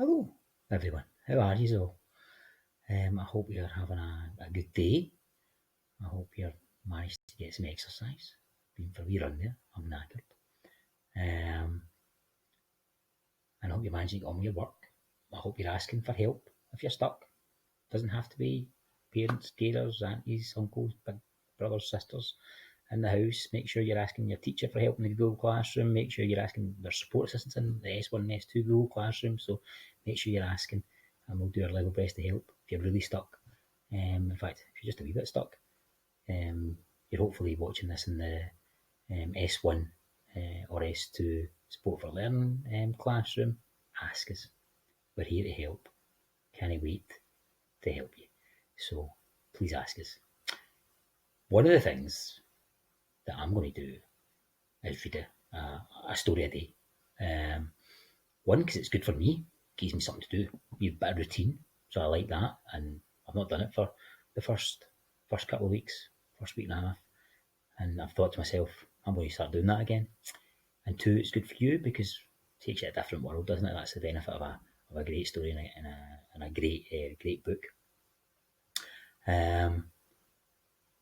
Hello, everyone. How are you all? I hope you're having a good day. I hope you're managed to get some exercise. Been for a wee run there. I'm knackered. And I hope you're managing on with your work. I hope you're asking for help if you're stuck. Doesn't have to be parents, carers, aunties, uncles, big brothers, sisters in the house. Make sure you're asking your teacher for help in the Google Classroom. Make sure you're asking their support assistants in the S1 and S2 Google Classroom. So make sure you're asking, and we'll do our level best to help if you're really stuck. In fact, if you're just a wee bit stuck, you're hopefully watching this in the S1 or S2 Support for Learning classroom. Ask us. We're here to help. Can't wait to help you. So please ask us. One of the things that I'm going to do is read a story a day. One, because it's good for me, gives me something to do, a bit of routine, so I like that, and I've not done it for the first couple of weeks, first week and a half, and I've thought to myself, I'm going to start doing that again. And two, it's good for you because it takes you to a different world, doesn't it? That's the benefit of a great story and a great book.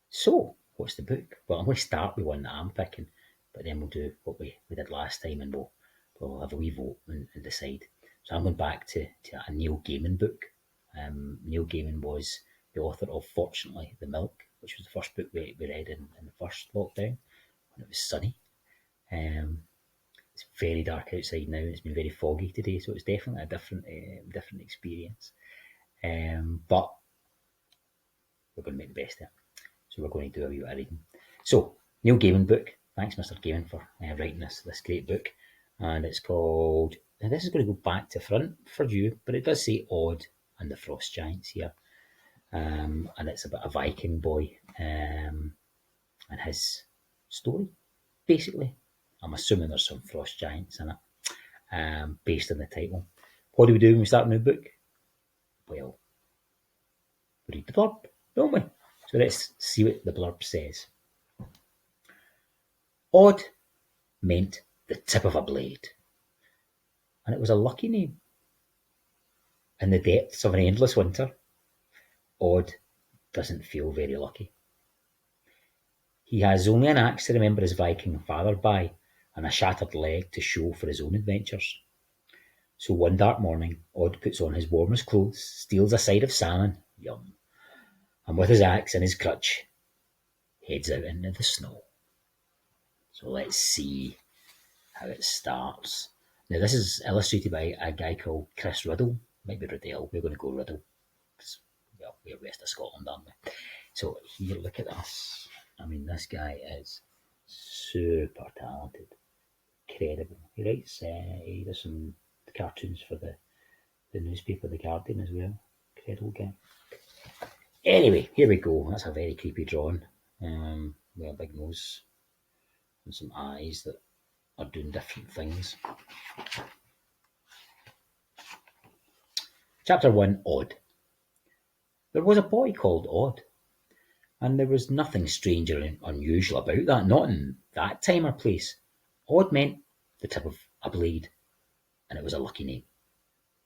So, what's the book? Well, I'm going to start with one that I'm picking, but then we'll do what we did last time, and we'll have a wee vote and decide. So I'm going back to a Neil Gaiman book. Neil Gaiman was the author of Fortunately the Milk, which was the first book we read in the first lockdown when it was sunny. It's very dark outside now, and it's been very foggy today, so it's definitely a different experience. But we're going to make the best of it. So we're going to do a wee bit of reading. So, Neil Gaiman book. Thanks, Mr. Gaiman, for writing this great book. And it's called, now this is going to go back to front for you, but it does say Odd and the Frost Giants here. And it's about a Viking boy and his story, basically. I'm assuming there's some Frost Giants in it, based on the title. What do we do when we start a new book? Well, we read the blurb, don't we? So let's see what the blurb says. Odd meant the tip of a blade, and it was a lucky name. In the depths of an endless winter, Odd doesn't feel very lucky. He has only an axe to remember his Viking father by, and a shattered leg to show for his own adventures. So one dark morning, Odd puts on his warmest clothes, steals a side of salmon, yum, and with his axe and his crutch, heads out into the snow. So let's see how it starts. Now this is illustrated by a guy called Chris Riddle. Might be Riddell. We're going to go Riddle. Well, we're west of Scotland, aren't we? So here, look at this. I mean, this guy is super talented. Incredible. He writes, he does some cartoons for the newspaper, The Guardian, as well. Incredible guy. Anyway, here we go. That's a very creepy drawing. With a big nose and some eyes that are doing different things. Chapter 1, Odd. There was a boy called Odd, and there was nothing strange or unusual about that, not in that time or place. Odd meant the tip of a blade, and it was a lucky name.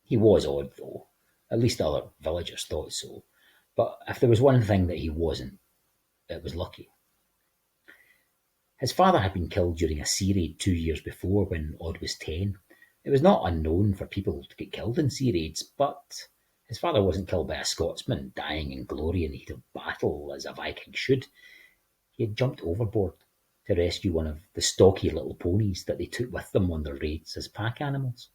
He was odd, though. At least the other villagers thought so. But if there was one thing that he wasn't, it was lucky. His father had been killed during a sea raid 2 years before, when Odd was 10. It was not unknown for people to get killed in sea raids, but his father wasn't killed by a Scotsman dying in glory in the heat of battle, as a Viking should. He had jumped overboard to rescue one of the stocky little ponies that they took with them on their raids as pack animals.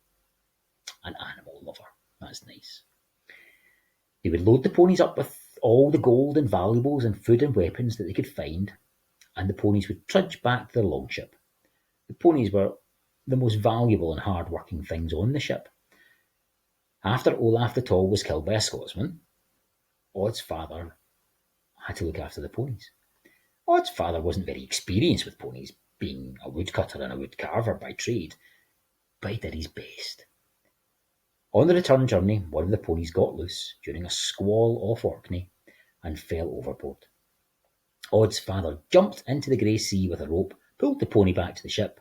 An animal lover. That's nice. They would load the ponies up with all the gold and valuables and food and weapons that they could find, and the ponies would trudge back to their longship. The ponies were the most valuable and hard-working things on the ship. After Olaf the Tall was killed by a Scotsman, Odd's father had to look after the ponies. Odd's father wasn't very experienced with ponies, being a woodcutter and a woodcarver by trade, but he did his best. On the return journey, one of the ponies got loose during a squall off Orkney and fell overboard. Odd's father jumped into the grey sea with a rope, pulled the pony back to the ship,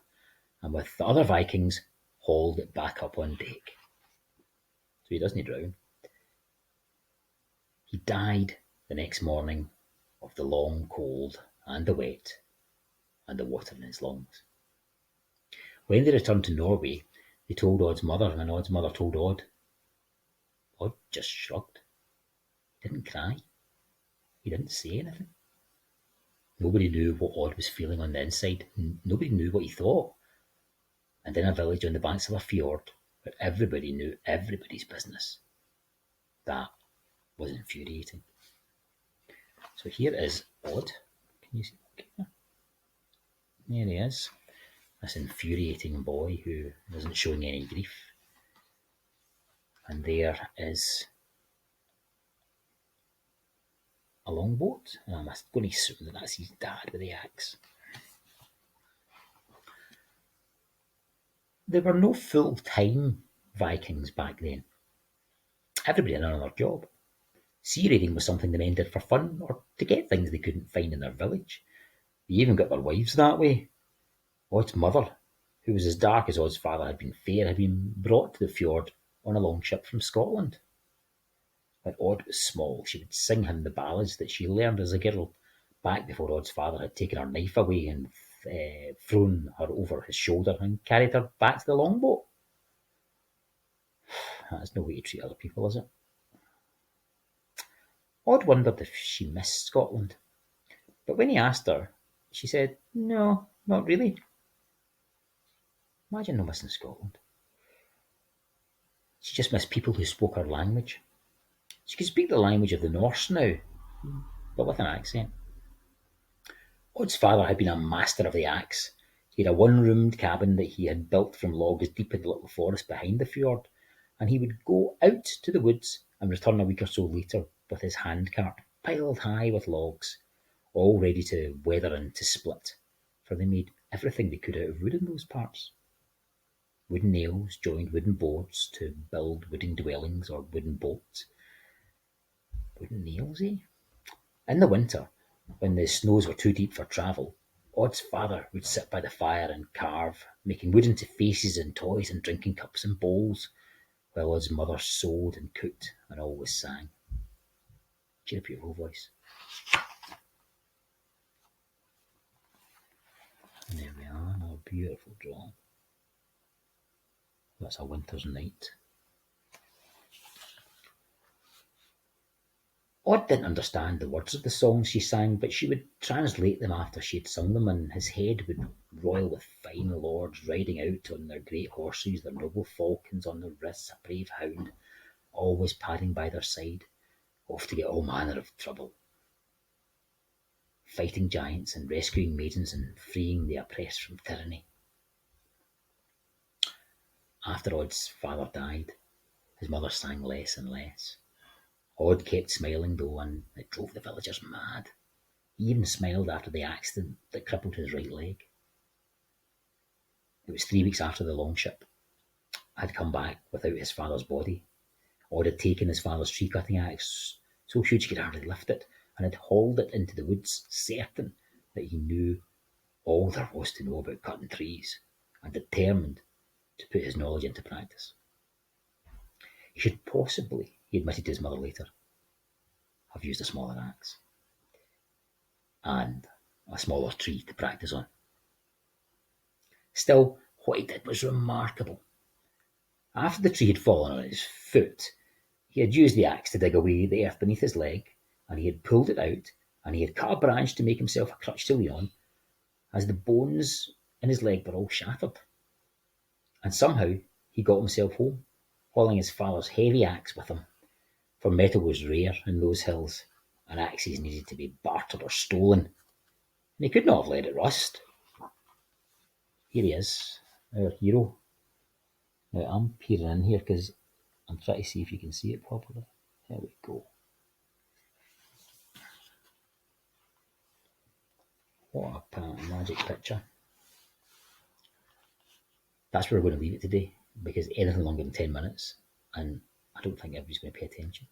and with the other Vikings, hauled it back up on deck. he doesn't drown. He died the next morning of the long cold and the wet and the water in his lungs. When they returned to Norway, they told Odd's mother, and Odd's mother told Odd. Odd just shrugged. He didn't cry. He didn't say anything. Nobody knew what Odd was feeling on the inside. Nobody knew what he thought. And in a village on the banks of a fjord, where everybody knew everybody's business, that was infuriating. So here is Odd. Can you see? There he is. This infuriating boy who isn't showing any grief. And there is a longboat, and I'm going to assume that that's his dad with the axe. There were no full-time Vikings back then. Everybody had another job. Sea raiding was something the men did for fun or to get things they couldn't find in their village. They even got their wives that way. Odd's mother, who was as dark as Odd's father had been fair, had been brought to the fjord on a long ship from Scotland. When Odd was small, she would sing him the ballads that she learned as a girl, back before Odd's father had taken her knife away and thrown her over his shoulder and carried her back to the longboat. That's no way to treat other people, is it? Odd wondered if she missed Scotland, but when he asked her, she said, "No, not really." Imagine no missing Scotland. She just missed people who spoke her language. She could speak the language of the Norse now, but with an accent. Odd's father had been a master of the axe. He had a one-roomed cabin that he had built from logs deep in the little forest behind the fjord, and he would go out to the woods and return a week or so later with his handcart piled high with logs, all ready to weather and to split, for they made everything they could out of wood in those parts. Wooden nails joined wooden boards to build wooden dwellings or wooden boats. Wooden nails, eh? In the winter, when the snows were too deep for travel, Odd's father would sit by the fire and carve, making wood into faces and toys and drinking cups and bowls, while Odd's mother sewed and cooked and always sang. She had a beautiful voice. And there we are, another beautiful drawing. That's a winter's night. Odd didn't understand the words of the songs she sang, but she would translate them after she had sung them, and his head would roil with fine lords riding out on their great horses, their noble falcons on their wrists, a brave hound, always padding by their side, off to get all manner of trouble, fighting giants and rescuing maidens and freeing the oppressed from tyranny. After Odd's father died, his mother sang less and less. Odd kept smiling though, and it drove the villagers mad. He even smiled after the accident that crippled his right leg. It was 3 weeks after the longship had come back without his father's body. Odd had taken his father's tree-cutting axe, so huge he could hardly lift it, and had hauled it into the woods, certain that he knew all there was to know about cutting trees, and determined to put his knowledge into practice. He should possibly, he admitted to his mother later, have used a smaller axe and a smaller tree to practice on. Still, what he did was remarkable. After the tree had fallen on his foot, he had used the axe to dig away the earth beneath his leg, and he had pulled it out, and he had cut a branch to make himself a crutch to lean on, as the bones in his leg were all shattered. And somehow he got himself home, hauling his father's heavy axe with him, for metal was rare in those hills, and axes needed to be bartered or stolen, and he could not have let it rust. Here he is, our hero. Now I'm peering in here because I'm trying to see if you can see it properly. There we go. What a magic picture. That's where we're going to leave it today, because anything longer than 10 minutes, and I don't think everybody's going to pay attention.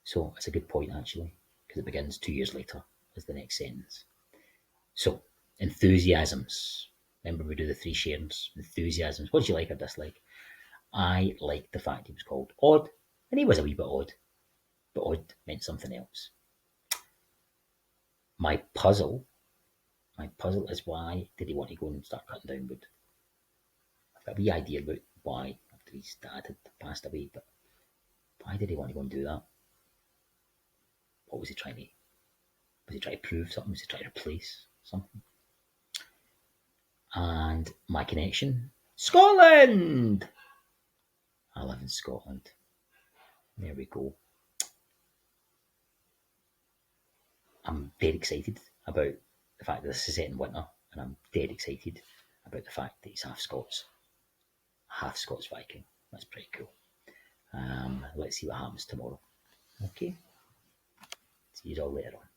So it's a good point, actually, because it begins 2 years later as the next sentence. So, enthusiasms. Remember we do the 3 sharings. Enthusiasms. What did you like or dislike? I liked the fact he was called Odd, and he was a wee bit odd, but odd meant something else. My puzzle is, why did he want to go and start cutting down wood? I've got a wee idea about why, after his dad had passed away, but why did he want to go and do that? What was he trying to? Was he trying to prove something? Was he trying to replace something? And my connection, Scotland! I live in Scotland. There we go. I'm dead excited about the fact that this is set in winter, and I'm dead excited about the fact that he's half Scots Viking. That's pretty cool. Let's see what happens tomorrow. Okay. See you all later on.